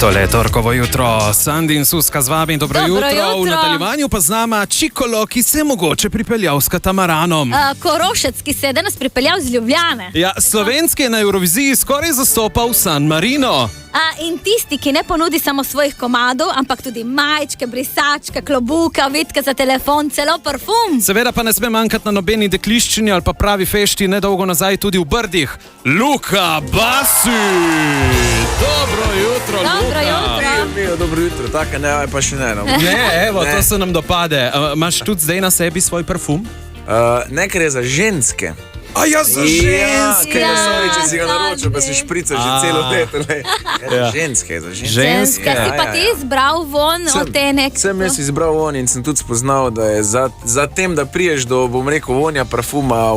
Tole je torkovo jutro, Sandi in Suska z vami, dobro jutro. V nadaljevanju pa z nama Čikolo, ki se je mogoče pripeljal s katamaranom. Korošec, ki se je danes pripeljal z Ljubljane. Ja, slovenski je na Euroviziji skoraj zastopal San Marino. In tisti, ki ne ponudi samo svojih komadov, ampak tudi majčke, brisačke, klobuka, vitke za telefon, celo parfum. Seveda pa ne sme manjkati na nobeni dekliščini ali pa pravi fešti, nedolgo nazaj tudi v Brdih. Luka Basi! Dobro jutro, Luka! Dobro jutro, tako ne, pa še ne. Ne, evo, to se nam dopade. Imaš tudi zdaj na sebi svoj parfum? Ne, ker je za ženske. A ja, za ženske! Če si ga naročil, pa si šprica že celo leto. Za ženske. Ženske, si pa ti izbral von odtenek. Sem jaz izbral von in sem tudi spoznal, da je za tem, da priješ do, bom rekel, vonja parfuma,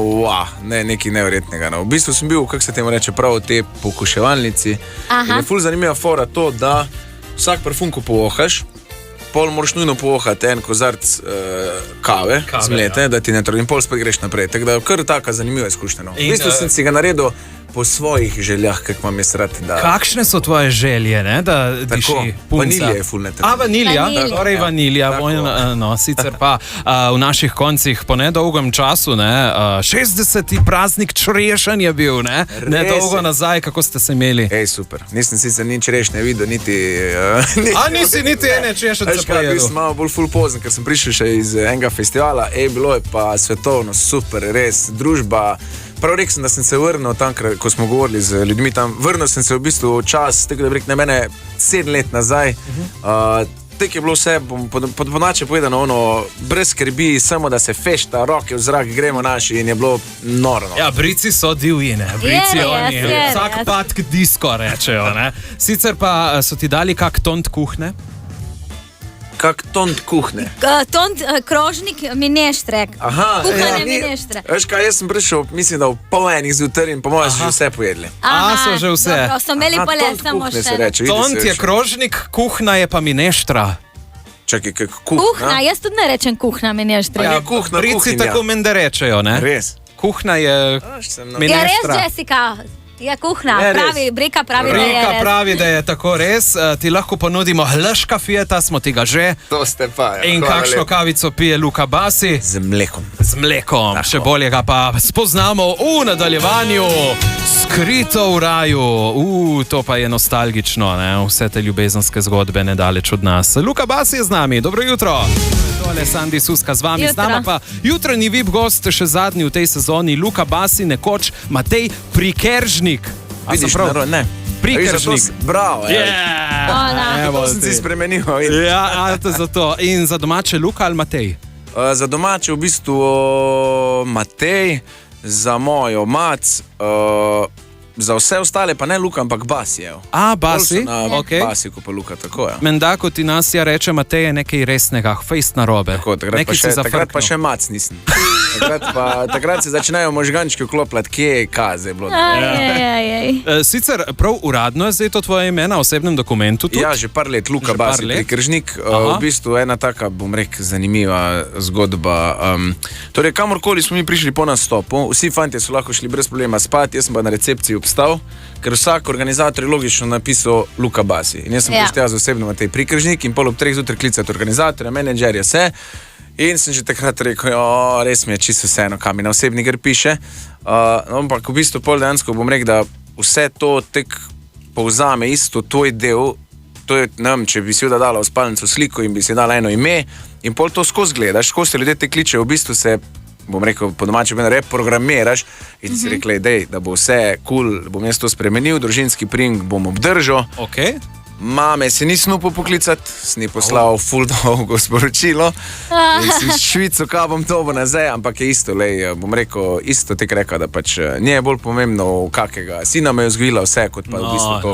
nekaj nevrednega. V bistvu sem bil, kako se temu reče, prav v tej pokuševalnici. In je ful zanimiva fora to, da vsak parfum, ko povohaš, pol moraš nujno povohati en kozarc kave zmlete, da ti ne trudi in pol spet greš naprej. Tako da je kar taka zanimiva izkušnja. V bistvu sem si ga naredil po svojih željah, kako imam jaz rad. Kakšne so tvoje želje, ne? Da diši punca? Vanilija je ful ne treba. Vanilija? Torej vanilija. No, sicer pa v naših koncih po nedolgem času, 60. praznik črešen je bil, ne? Nedolgo nazaj, kako ste se imeli? Super. Nisem sicer nič črešnje videl, niti... Nisi niti ene češence pojedel? Bil sem malo bolj ful pozen, ker sem prišel še iz enega festivala. Bilo je pa svetovno, super, res, družba. Prav rekel sem, da sem se vrnil tam, ko smo govorili z ljudmi tam. Vrnil sem se v bistvu čas, tako da bi rekel na mene 7 let nazaj. Tako je bilo vse, po domače povedano, brez skrbi, samo da se fešta, roke v zrak, gremo naši in je bilo noro. Ja, Brici so divji, ne? Brici oni, vsak patk disko rečejo, ne? Sicer pa so ti dali kak tont kuhne? Kak tont kuhne? Tont krožnik mineštrek. Kuhane mineštre. Veš kaj, jaz sem prišel, mislim, da v pol enih zjutraj in po mojem so že vse pojedli. So že vse. Dobro, so imeli pa le samo še. Tont je krožnik, kuhna je pa mineštra. Čakaj, kak kuhna? Kuhna, jaz tudi ne rečem kuhna mineštre. Ja, kuhna, Brici tako menda rečejo, ne? Res. Kuhna je mineštra. Ja, res, Jessica. Je kuhna, Brika pravi, da je res. Brika pravi, da je tako res. Ti lahko ponudimo hleška fijeta, smo ti ga že. To ste pa. In kakšno kavico pije Luka Basi? Z mlekom. Z mlekom. Tako. Še bolje ga pa spoznamo v nadaljevanju. Skrito v raju. To pa je nostalgično, ne? Vse te ljubezenske zgodbe nedaleč od nas. Luka Basi je z nami. Dobro jutro. Tole Sandi Suska z vami. Z nama pa jutranji VIP gost, še zadnji v tej sezoni, Luka Basi, nekoč Matej Prikeržnik. Vidiš, ne. Prikeržnik. Bravo, to sem si spremenil. Ja, zato. In za domače Luka ali Matej? Za domače v bistvu Matej, za mojo mac, za vse ostale pa ne Luka, ampak Basi. Basi? Basi, ko pa Luka, tako je. Menda, ko ti nas reče Matej, je nekaj resnega, fejst narobe. Takrat pa še mac nisem. Takrat se začnejo možgančki vklopljati, kje je kaze. Sicer prav uradno je zdaj to tvoje ime na osebnem dokumentu tudi? Ja, že par let, Luka Basi, Prikeržnik. V bistvu ena taka, bom rekel, zanimiva zgodba. Torej, kamorkoli smo mi prišli po nastopu, vsi fantje so lahko šli brez problema spati, jaz sem pa na recepciji obstal, ker vsak organizator je logično napisal Luka Basi. In jaz sem prištel z osebno Matej Prikeržnik in pol ob 3 zjutraj klicati organizatorja, menedžerja, vse. In sem že takrat rekel, res mi je čisto vseeno, kam mi na osebni gr piše. Ampak v bistvu pol dejansko bom rekel, da vse to tek povzame isto tvoj del. To je, če bi si dala v spalnico sliko in bi si dala eno ime in pol to skozi gledaš, skozi te ljudje te kličejo, v bistvu se, bom rekel, po domače reprogramiraš in si rekla, da bo vse cool, bom jaz to spremenil, družinski pring bom obdržal. Mame se nisem upal poklicati, sem ji poslal ful dolgo sporočilo in sem švico, kaj bom to bo nazaj, ampak je isto, bom rekel, isto tek rekel, da pač nje je bolj pomembno, kakega sina me je vzgojila vse, kot pa v bistvu to,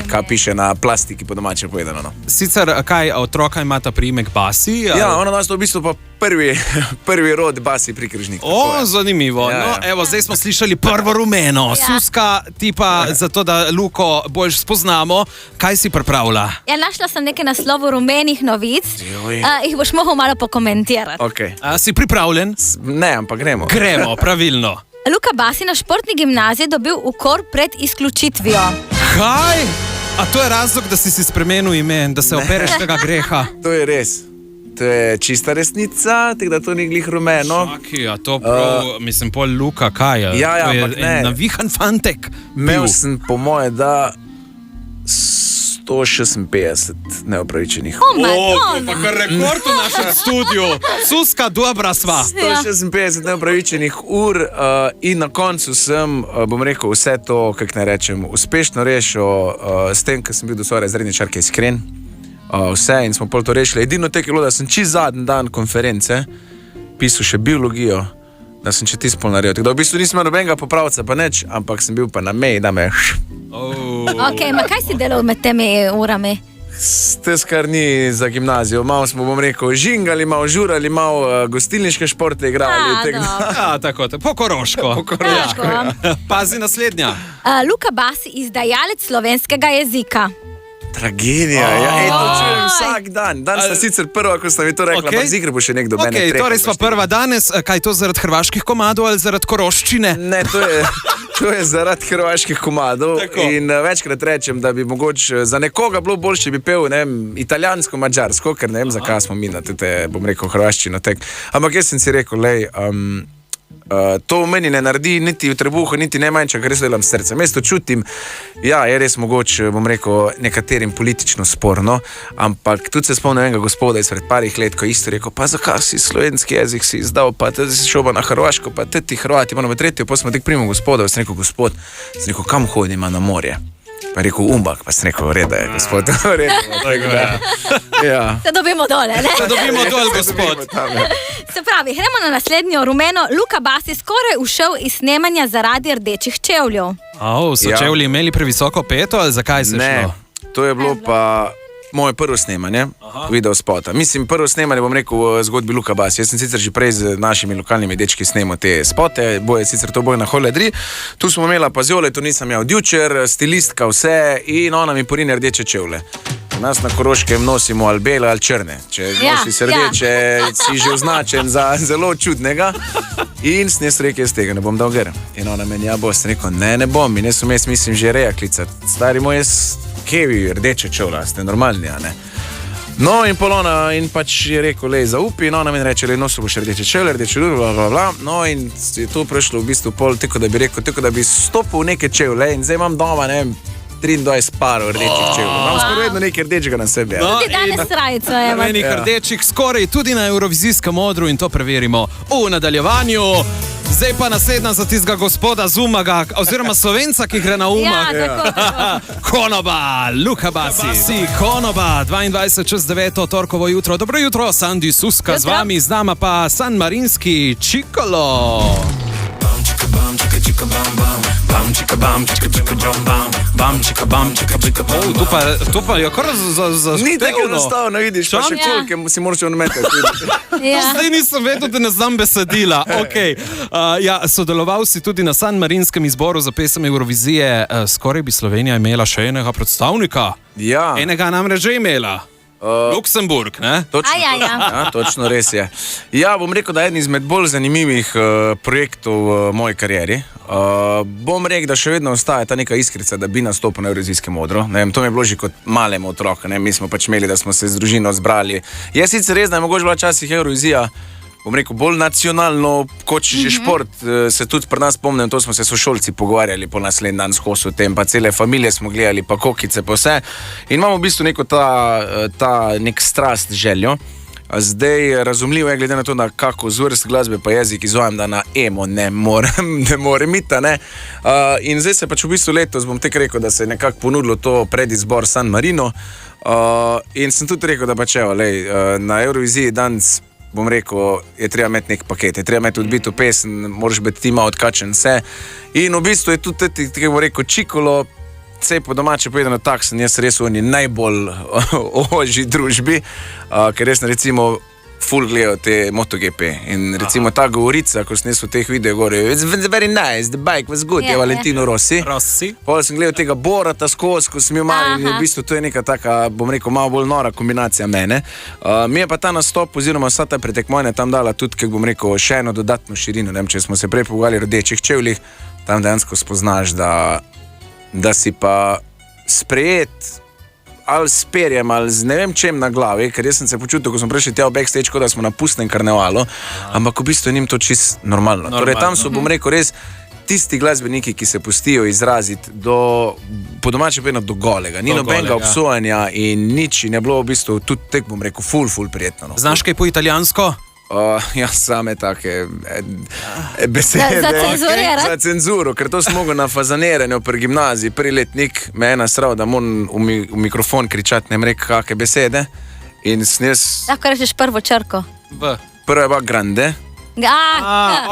kaj piše na plastiki, po domače povedano. Sicer, kaj otroka imata priimek Basi? Ja, ona nas to v bistvu pa prvi rod Basi Prikeržnik. Zanimivo. No, evo, zdaj smo slišali prvo rumeno. Suska, ti pa zato, da Luko bolj spoznamo, kaj si pripravila? Ja, našla sem nekaj naslovov rumenih novic. Jih boš mogel malo pokomentirati. Si pripravljen? Ne, ampak gremo. Gremo, pravilno. Luka Basi na športni gimnaziji dobil ukor pred izključitvijo. Kaj? A to je razlog, da si spremenil ime, da se opereš tega greha? To je res. To je čista resnica, tako da to ni glih rumeno. Čaki, a to prav, mislim, pol Luka, kaj je? Ja, to je ampak ne. navihan fantek. Imel sem po moje, da 156 neopravičenih. Oh, Madonna. Pa kar rekord v našem studiu. Suska, dobra sva. 156 neopravičenih ur in na koncu sem, bom rekel, vse to, kako naj rečem, uspešno rešil s tem, ker sem bil do svoje razredne čarke iskren. Vse in smo pol to rešili. Edino tek je bilo, da sem čist zadnji dan konference pisal še biologijo, da sem če tisto pol naredil. Tako da v bistvu nisem nobenega popravca pa neč, ampak sem bil pa na meji, da me Ok, ma kaj si delal med temi urami? Tes, kar ni za gimnazijo. Malo smo, bom rekel, žingali, malo žurali, malo gostilniške športe igrali. Ja, tako, po Koroško. Pazi naslednja. Luka Basi, izdajalec slovenskega jezika. Tragedija, to čujem vsak dan. Danes sta sicer prva, ko sta mi to rekla, ampak zikr bo še nekdo mene trehal. Torej sva prva danes, kaj to zaradi hrvaških komadov ali zaradi koroščine? Ne, to je zaradi hrvaških komadov. In večkrat rečem, da bi mogoče za nekoga bilo boljše, bi pel, ne vem, italijansko, mađarsko, ker ne vem, zakaj smo mi na te, bom rekel, hrvaščino tek. Ampak jaz sem si rekel, lej, to v meni ne naredi niti v trebuhu, niti ne manjša, ker res delam s srcem. Jaz to čutim, ja, je res mogoče, bom rekel, nekaterim politično sporno, ampak tudi se spomnim enega gospoda izpred parih let, ko je isto rekel, pa zakaj si slovenski jezik si izdal, pa te si šel na Hrvaško, pa te ti Hrvati, imamo tretjo, pa smo tek primil gospoda, sem rekel, gospod, sem rekel, kam hodim, na morje? Pa je rekel, Umbak, pa sem rekel, reda je, gospod, Se dobimo dole, ne? Se dobimo dole, gospod. Se pravi, gremo na naslednjo rumeno. Luka Basi skoraj ušel iz snemanja zaradi rdečih čevljev. So čevlji imeli previsoko peto ali zakaj se šlo? Ne, to je bilo pa moje prvo snemanje, video spota. Mislim, prvo snemanje, bom rekel, v zgodbi Luka Basi. Jaz sem sicer že prej z našimi lokalnimi dečki snemal te spote, boje sicer to boje na Holedri. Tu smo imela paziole, to nisem ja od jučer, stilistka vse in ona mi porine rdeče čevlje. Nas na Koroškem nosimo ali bele ali črne. Če nosiš rdeče, si že označen za zelo čudnega. In sem jaz rekel, jaz tega ne bom dal gre. In ona meni, ja bo, sem rekel, ne bom. In jaz sem mislim že reja klicati. Stari moj, jaz kevi rdeče čevlja, ste normalni, a ne? No in pol ona in pač je rekel, lej, zaupi, in ona meni reče, lej, nosil boš rdeče čevlje, rdeče ljubi, blablabla. No in je to prešlo v bistvu pol, tako da bi rekel, tako da bi stopil v neke čevlje in zdaj imam doma, ne vem, 23 parov rdečih čevljev. Imam skoraj vedno nekaj rdečega na sebi. Tudi danes trajico, evo. Enih rdečih skoraj tudi na Eurovizijskem odru in to preverimo v nadaljevanju. Zdaj pa naslednja za tistega gospoda z Umaga, oziroma Slovenca, ki gre na Umag. Ja, tako. Konoba, Luka Basi. Konoba, 22:09, torkovo jutro. Dobro jutro, Sandi Suska z vami, z nama pa San Marinski Čikolo. To pa je kar za ni tako enostavno, vidiš, pa še koliko si moraš odmetati. Zdaj nisem vedel, da ne znam besedila. Sodeloval si tudi na San Marinskem izboru za pesem Eurovizije. Skoraj bi Slovenija imela še enega predstavnika. Enega namreč že imela. Luksemburg, ne? Točno res je. Ja, bom rekel, da je eden izmed bolj zanimivih projektov v moji karieri. Bom rekel, da še vedno ostaja ta neka iskrica, da bi nastopil na Eurovizijskem odru. To mi je bilo že kot malemu otroku. Mi smo pač imeli, da smo se z družino zbrali. Je sicer res, da je mogoče bila časih Eurovizija, bom rekel, bolj nacionalno, kot že šport, se tudi pri nas spomnim, to smo se sošolci pogovarjali po naslednji dan skozi tem, pa cele familije smo gledali, pa kokice, pa vse. In imamo v bistvu neko ta nek strast, željo. Zdaj, razumljivo je, glede na to, da kako zvrst glasbe pa jezik izvajam, da na emo ne morem iti, ne. In zdaj se pač v bistvu letos, bom tek rekel, da se je nekako ponudilo to predizbor San Marino. In sem tudi rekel, da pač evo, na Euroviziji danes, bom rekel, je treba imeti nek paket, je treba imeti odbito pesem, moraš biti ti malo odkačen vse. In v bistvu je tudi, tako bom rekel, Čikolo, vse po domače povedano, tak sem jaz res v najbolj ožji družbi, ker res recimo ful gledajo te MotoGP. In recimo ta govorica, ko sem v teh videih govoril, it's very nice, the bike was good, je Valentino Rossi. Potem sem gledal tega Borata skozi, ko sem imel in v bistvu to je neka taka, bom rekel, malo bolj nora kombinacija mene. Mi je pa ta nastop oziroma vsa ta pretekmovanja tam dala tudi, kako bom rekel, še eno dodatno širino. Ne vem, če smo se prej pogovarjali o rdečih čevljih, tam dejansko spoznaš, da si pa sprejet ali s perjem, ali z ne vem čem na glavi, ker jaz sem se počutil, ko smo prišli tja v backstage, kot da smo na pustnem karnevalu, ampak v bistvu je njim to čist normalno. Torej, tam so, bom rekel, res tisti glasbeniki, ki se pustijo izraziti po domače povedano do golega. Ni nobenega obsojanja in nič ne bilo v bistvu tudi tek, bom rekel, ful prijetno. No. Znaš kaj po italijansko? Ja, same take besede. Za cenzuro, ker to smo mogli na fazaniranju pri gimnaziji, prvi letnik me ena srava, da moram v mikrofon kričati, ne rekel kakve besede. In snes... Lahko rečeš prvo črko. Prvo je pa grande.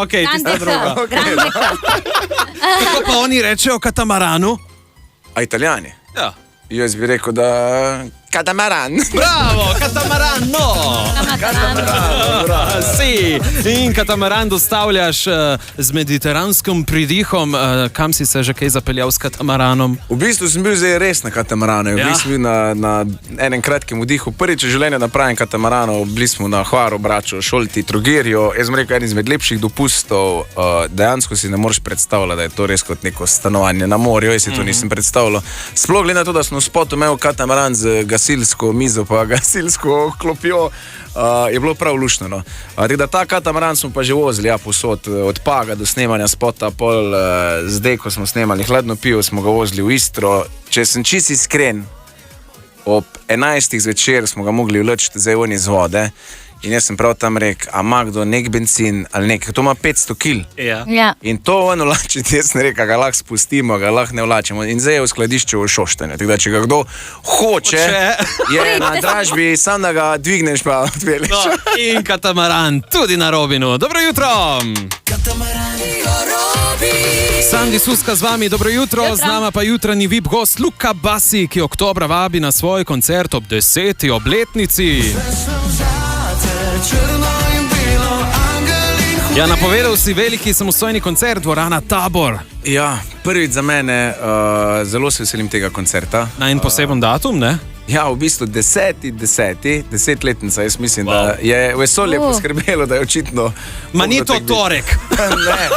Ok, tista druga. Kako pa oni rečejo katamaranu? A italijani? Ja. Jaz bi rekel, da... Katamaran. Bravo, katamaran, no! Si, in katamaran dostavljaš z mediteranskim pridihom. Kam si se že kaj zapeljal s katamaranom? V bistvu sem bil zdaj res na katamaranu. V bistvu na enem kratkem vdihu. Prvič v življenju napravim katamaranov. Bili smo na Hvaru, Braču, Šolti, Trogirju. Jaz sem rekel, eden izmed lepših dopustov. Dejansko si ne moreš predstavljati, da je to res kot neko stanovanje na morju. Jaz si to nisem predstavljal. Sploh glede na to, da smo v spotu imel katamaran z gasilsko mizo pa gasilsko klopjo, je bilo prav luštno. No. Da ta katamaran smo pa že vozili posod, od Paga do snemanja spota, pol zdaj, ko smo snemali Hladno pivo, smo ga vozili v Istro. Če sem čisto iskren, ob 11. zvečer smo ga mogli vleči zdaj ven iz vode. In jaz sem prav tam rekel, a ima kdo nek benzin ali nek, to ima 500 kil. Ja. In to eno vlačiti, jaz sem rekel, ga lahko spustimo, ga lahko ne vlačimo. In zdaj je v skladišču v Šoštanju. Tako da, če ga kdo hoče, je na dražbi, sam da ga dvigneš pa odpeleš. No, in katamaran tudi na Robinu. Dobro jutro! Sandi Suska z vami, dobro jutro. Z nama pa jutranji VIP gost Luka Basi, ki oktobra vabi na svoj koncert ob 10. obletnici. Ja, napovedal si veliki samostojni koncert, dvorana Tabor. Ja, prvič za mene, zelo se veselim tega koncerta. Na en poseben datum, ne? Ja, v bistvu 10-letnica, jaz mislim, da je vesolje poskrbelo, da je očitno... Ma ni to torek. Ne,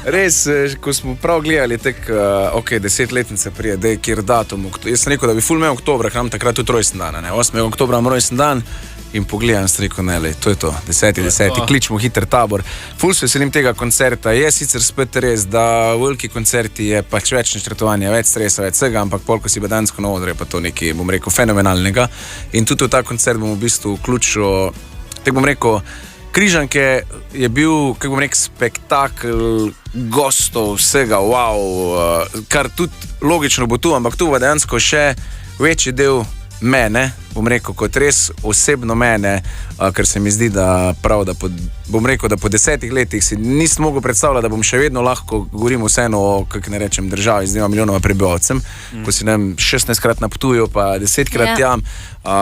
res, ko smo prav gledali tek, 10-letnice prije, da je kjer datum. Jaz sem rekel, da bi ful imel oktobra, ker imam takrat tudi rojsten dan, 8. oktobra imam rojsten dan. In pogledam, sem rekel, ne, to je to, 10. kličemo hiter Tabor. Ful se veselim tega koncerta. Je sicer spet res, da veliki koncerti je pač več načrtovanja, več stresa, več vsega, ampak pol, ko si bedansko na odru, je pa to nekaj, bom rekel, fenomenalnega. In tudi v ta koncert bom v bistvu vključil, tako bom rekel, Križanke je bil, kako bom rekel, spektakl gostov, vsega, wow, kar tudi logično bo tu, ampak tu bo dejansko še večji del mene, bom rekel, kot res osebno mene, ker se mi zdi, da prav, da bom rekel, da po 10 letih si nisem mogel predstavljati, da bom še vedno lahko, govorim vseeno o, kako ne rečem, državi z 2 milijonova prebivalcem, ko si 16krat na Ptuju, pa 10krat jam,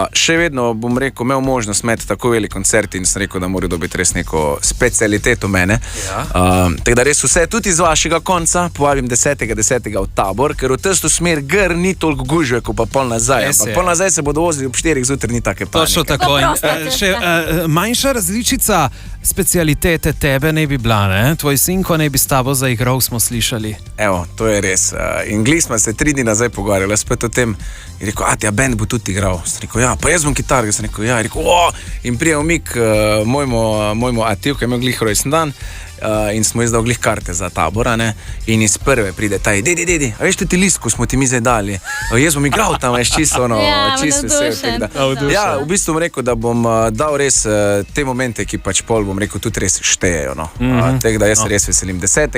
še vedno, bom rekel, imel možnost imeti tako velik koncert in sem rekel, da mora dobiti res neko specialiteto mene. Tako da res vse, tudi iz vašega konca, povabim 10.10. v Tabor, ker v testo smer gr ni toliko gužve, kot pa pol nazaj. Ampak pol nazaj se bodo vozili ob 4 zjutraj, ni take panike. Točno tako. Še manjša različica specialitete tebe ne bi bila, ne? Tvoj sinko ne bi s tabo zaigral, smo slišali. Evo, to je res. In glih smo se 3 dni nazaj pogovarjali, spet o tem. Je rekel, band bo tudi igral. Sem rekel, ja, pa jaz bom kitar. Sem rekel, ja. Je rekel, in prije umik mojemu atiju, ki je imel glih rojsten dan, in smo izdal glih karte za Tabora, ne? In iz prve pride ta, dedi, a veš ti list, ko smo ti mi zdaj dali? Jaz bom igral tam, veš, čisto vesel. Ja, v bistvu bom rekel, da bom dal res te momente, ki pač pol, bom rekel, tudi res štejejo, no. Tako da jaz se res veselim 10.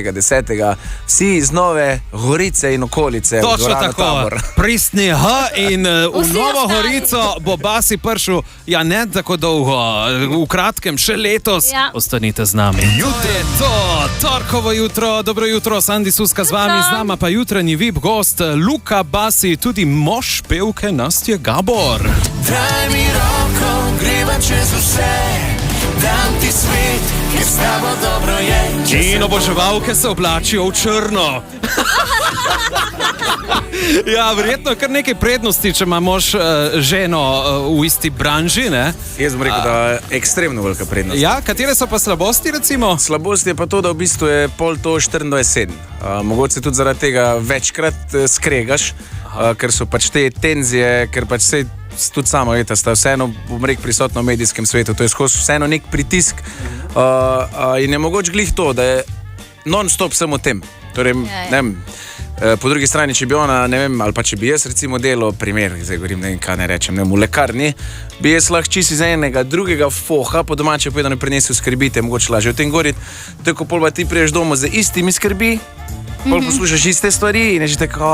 Vsi iz Nove Gorice in okolice. Točno tako, pristni in v Novo Gorico bo Basi pršel, ja, ne tako dolgo, v kratkem, še letos. Ostanite z nami. To, torkovo jutro, dobro jutro, Sandi Suska z vami, z nama pa jutranji VIP gost Luka Basi, tudi mož pevke Nastje Gabor. Daj mi roko, greva čez vse, dam ti svet, ker s tabo dobro je. In oboževalke se oblačijo v črno. Ja, verjetno kar nekaj prednosti, če ima mož ženo v isti branži, ne? Jaz bom rekel, da je ekstremno velika prednost. Ja, katere so pa slabosti, recimo? Slabost je pa to, da v bistvu je pol to 24/7. Mogoče tudi zaradi tega večkrat skregaš, ker so pač te tenzije, ker pač se tudi sama veta, sta vseeno, bom rekel, prisotno v medijskem svetu, to je skozi vseeno nek pritisk in je mogoče glih to, da je non-stop samo tem. Torej, ne vem, po drugi strani, če bi ona, ne vem, ali pa če bi jaz recimo delal primer, zdaj govorim, ne vem, kaj ne rečem, ne vem, v lekarni, bi jaz lahko čisto iz enega drugega foha, po domače povedano, prinesel skrbite, mogoče lažje o tem govoriti, tako pol pa ti priješ domov z istimi skrbi, pol poslušaš iste stvari in je že tako,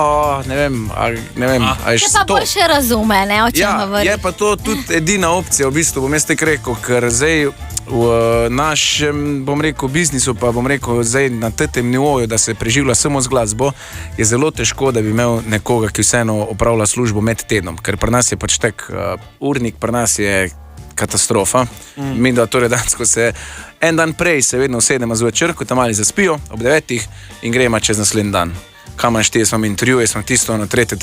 ne vem, a je pa boljše razume, ne, o čem govori. Ja, je pa to tudi edina opcija, v bistvu, bom jaz tako rekel, ker zdaj v našem, bom rekel, biznisu, pa bom rekel, zdaj na tem nivoju, da se preživlja samo z glasbo, je zelo težko, da bi imel nekoga, ki vseeno opravlja službo med tednom, ker pri nas je pač tak urnik, pri nas je katastrofa. Mi da torej dansko se en dan prej se vedno usedemo zvečer, ko tam mali zaspijo ob 9 in gremo čez naslednji dan. Kam manj štije, smo intervjuje, smo tisto na tretje,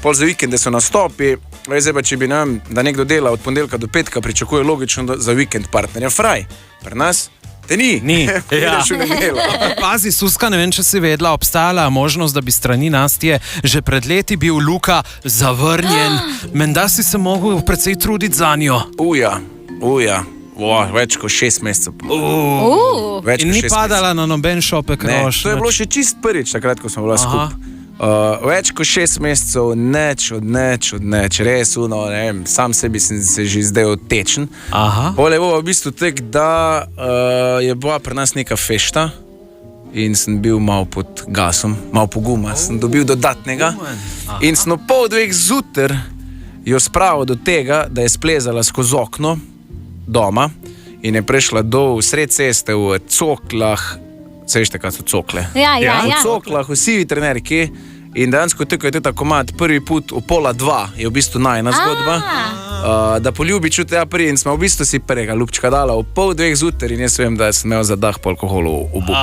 pol za vikende so nastopi, zdaj pa če bi nam, da nekdo dela od ponedeljka do petka, pričakuje logično za vikend partnerja fraj. Pri nas te ni. Ja. Pazi, Suska, ne vem, če si vedela, obstajala možnost, da bi strani Nastje že pred leti bil Luka zavrnjen. Menda si se mogel precej truditi za njo. Uja. Več kot 6 mesecev. In ni padala na noben šopek rož. To je bilo še čist prvič, takrat, ko smo bila skupaj. Več kot 6 mesecev, neč, res, ne vem, sam sebi sem se že zdaj odtečen. Pole bo v bistvu tek, da je bila pri nas neka fešta in sem bil malo pod gasom, malo poguma, sem dobil dodatnega in sem pol 2 zjutraj jo spravil do tega, da je splezala skozi okno doma in je prešla do sred ceste v coklah, se veste, kaj so cokle? Ja. V coklah, vsi trenerki in dejansko tako je ta komad prvi put v 1:30 je v bistvu najna zgodba, da poljubi čute prvi in smo v bistvu si prvega ljubčka dala v 1:30 zjutraj in jaz vem, da sem imel zadah po alkoholu v buk.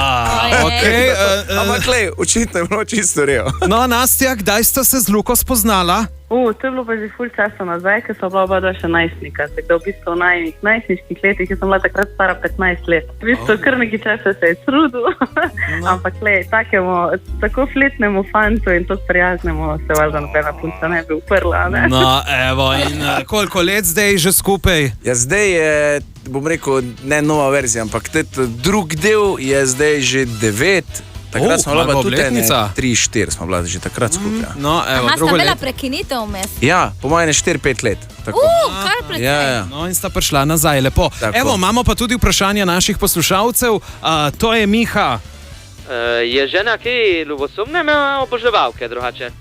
Ampak lej, očitno je bilo čisto rejo. No, Nastja, kdaj sta se z Luko spoznala? To je bilo pa že ful časa nazaj, ker so bila oba še najstnika. Tako da v bistvu v najstniških letih, ki sem bila takrat stara 15 let. V bistvu kar nekaj časa se je trudil, ampak tako fletnemu fantu in tako prijaznemu se valjda nobena punca ne bi uprla. Ne? No, evo, in koliko let zdaj že skupaj? Ja, zdaj je, bom rekel, ne nova verzija, ampak drug del je zdaj že 9. Takrat smo bila tudi 3-4, smo bila že takrat skupaj. No, evo, sta bila prekinitev vmes? Ja, po mojem 4-5 let. Kar precej. Ja. No, in sta prišla nazaj, lepo. Tako. Evo, imamo pa tudi vprašanja naših poslušalcev. To je Miha. Je žena kaj ljubosumne oboževalke drugače?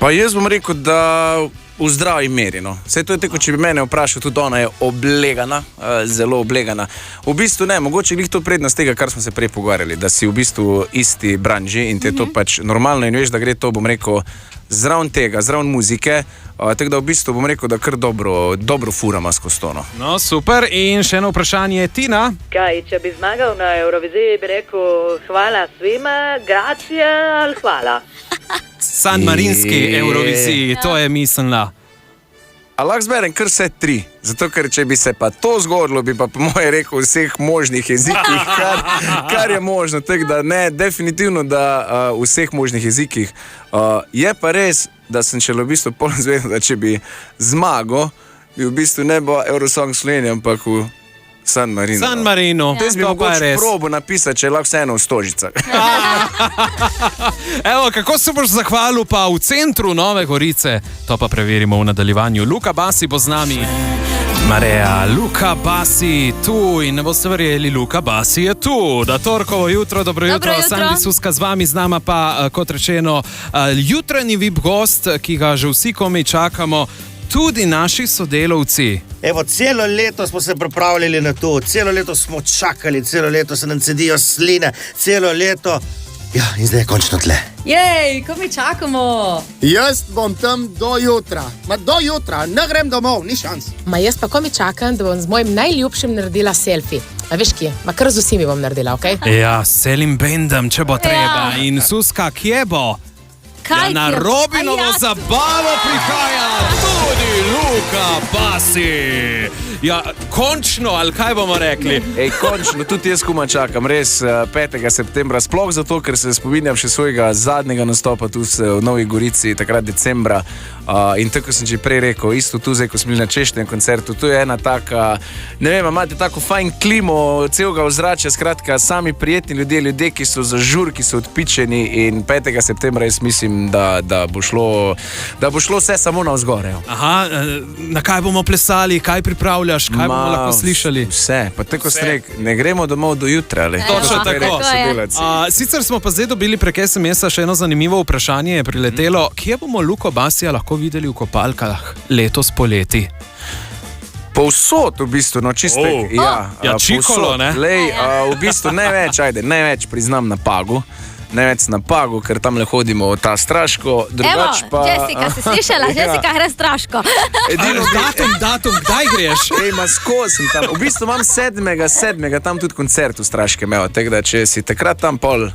Pa jaz bom rekel, da v zdravi meri. No. Vse to je tako, če bi mene vprašal, tudi ona je oblegana, zelo oblegana. V bistvu ne, mogoče glih to prednost tega, kar smo se prej pogovarjali, da si v bistvu isti branži in te to pač normalno in veš, da gre to, bom rekel, zraven tega, zraven muzike, tako da v bistvu bom rekel, da kar dobro furama skozi to. No, super. In še eno vprašanje je Tina. Kaj, če bi zmagal na Euroviziji, bi rekel hvala svima, gracija ali hvala? San Marinski Euroviziji, to je mislila. A lahko zberem kar vse 3, zato ker če bi se pa to zgodilo, bi pa po moje rekel v vseh možnih jezikih, kar je možno. Tako da ne, definitivno, da v vseh možnih jezikih. Je pa res, da sem šele v bistvu polno zvedel, da če bi zmagal, bi v bistvu ne bo Eurosong Slovenija, ampak v San Marino. San Marino. Jaz bi mogoče probo napisati, če je lahko vseeno v Stožicah. Evo, kako se boš zahvalil pa v centru Nove Gorice? To pa preverimo v nadaljevanju. Luka Basi bo z nami. Mareja, Luka Basi tu in ne boste verjeli, Luka Basi je tu. Da torkovo jutro, dobro jutro. Sandi Suska z vami, z nama pa, kot rečeno, jutranji VIP gost, ki ga že vsi komaj čakamo, tudi naši sodelavci. Evo, celo leto smo se pripravljali na to, celo leto smo čakali, celo leto se nam cedijo sline, celo leto. Ja, in zdaj je končno tle. Jej, ko mi čakamo? Jaz bom tam do jutra. Do jutra, ne grem domov, ni šans. Jaz pa ko mi čakam, da bom z mojim najljubšim naredila selfie. A veš kje? Kar z vsemi bom naredila, okej? Ja, s celim bendom, če bo treba. In Suska, kje bo? Na Robinovo zabavo prihaja tudi Luka Basi. Ja, končno, ali kaj bomo rekli? Ej, končno, tudi jaz kuma čakam, res 5. septembra, sploh zato, ker se spominjam še svojega zadnjega nastopa tu v Novi Gorici, takrat decembra. In tako sem že prej rekel, isto tu zdaj, ko smo bili na češnjem koncertu, tu je ena taka, ne vem, imate tako fajn klimo, celega ozračja, skratka, sami prijetni ljudje, ki so za žur, ki so odpičeni in 5. septembra jaz mislim, da bo šlo vse samo navzgor. Aha, na kaj bomo plesali, kaj pripravljaš, kaj bomo lahko slišali? Vse, pa tako ste rekli, ne gremo domov do jutra. Točno tako. Sicer smo pa zdaj dobili prek SMS-a še eno zanimivo vprašanje, je priletelo, kje bomo Luko Basija lahko videli v kopalkah letos poleti? Povsod v bistvu, no čisto. Ja, čikolo, ne? V bistvu največ priznam na Pagu. Največ na Pagu, ker tam le hodimo v ta Straško, drugač pa... Jessica, si slišala? Jessica gre Straško. Datum, kdaj greš? Sem tam. V bistvu imam 7. tam tudi koncert v Straškem, tako da če si takrat tam pol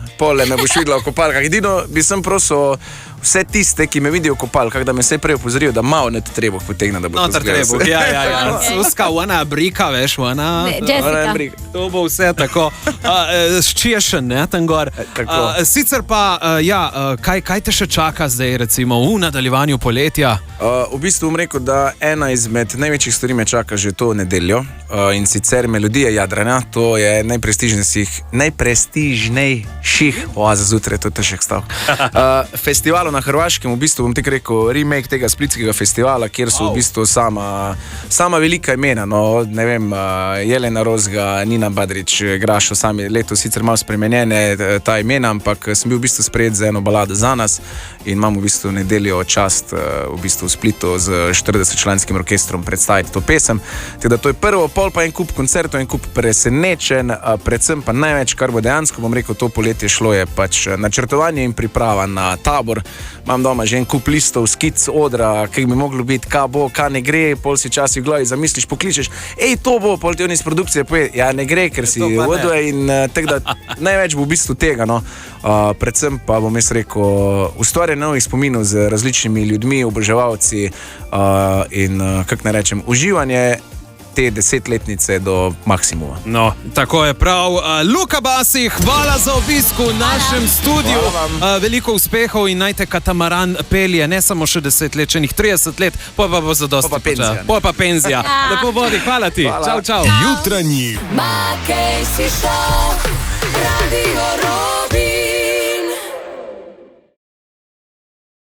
me boš videla v kopalkah. Edino bi sem prosil vse tiste, ki me vidijo v kopalkah, da me vse prej opozorijo, da malo ne trebuh potegne, da bo to zgledalo. Ja. Suska, ona brika, veš, ona... Jessica. To bo vse tako. Ščiješen, ne, tam gor. Sicer pa, kaj te še čaka zdaj, recimo, v nadaljevanju poletja? V bistvu bom rekel, da ena izmed največjih stvari me čaka že to nedeljo, in sicer Melodije Jadrana, to je najprestižnejših, za zjutraj, to je težek stav, festivalov na Hrvaškem, v bistvu bom tik rekel remake tega splitskega festivala, kjer so v bistvu sama velika imena, no, ne vem, Jelena Rozga, Nina Badrić, Grašo, sami letos sicer malo spremenjene ta imena, ampak sem bil v bistvu sprejet za eno balado za nas in imam v bistvu nedeljo čast v bistvu v Splitu z 40-članskim orkestrom predstaviti to pesem. Teda to je prvo, pol pa en kup koncertov, en kup presenečen, predvsem pa največ, kar bo dejansko, bom rekel, to poletje šlo, je pač načrtovanje in priprava na tabor. Imam doma že en kup listov, skic, odra, kaj bi moglo biti, kaj bo, kaj ne gre, pol si časi v glavi zamisliš, pokličeš, to bo, pol ti oni iz produkcije poje, ja ne gre, ker si vodo in tako da največ bo v bistvu tega, no. Predvsem pa bom jaz rekel, ustvarjanje novih spominov z različnimi ljudmi, oboževalci in, kako ne rečem, uživanje te 10-letnice do maksimuma. No, tako je prav. Luka Basi, hvala za obisk v našem studiu. Veliko uspehov in naj te katamaran pelje, ne samo še 10 let, še 30 let, pa bo zadosti. Pa penzija. Lepo bodi, hvala ti. Čau. Jutranji Makejši šov, Radio Rock.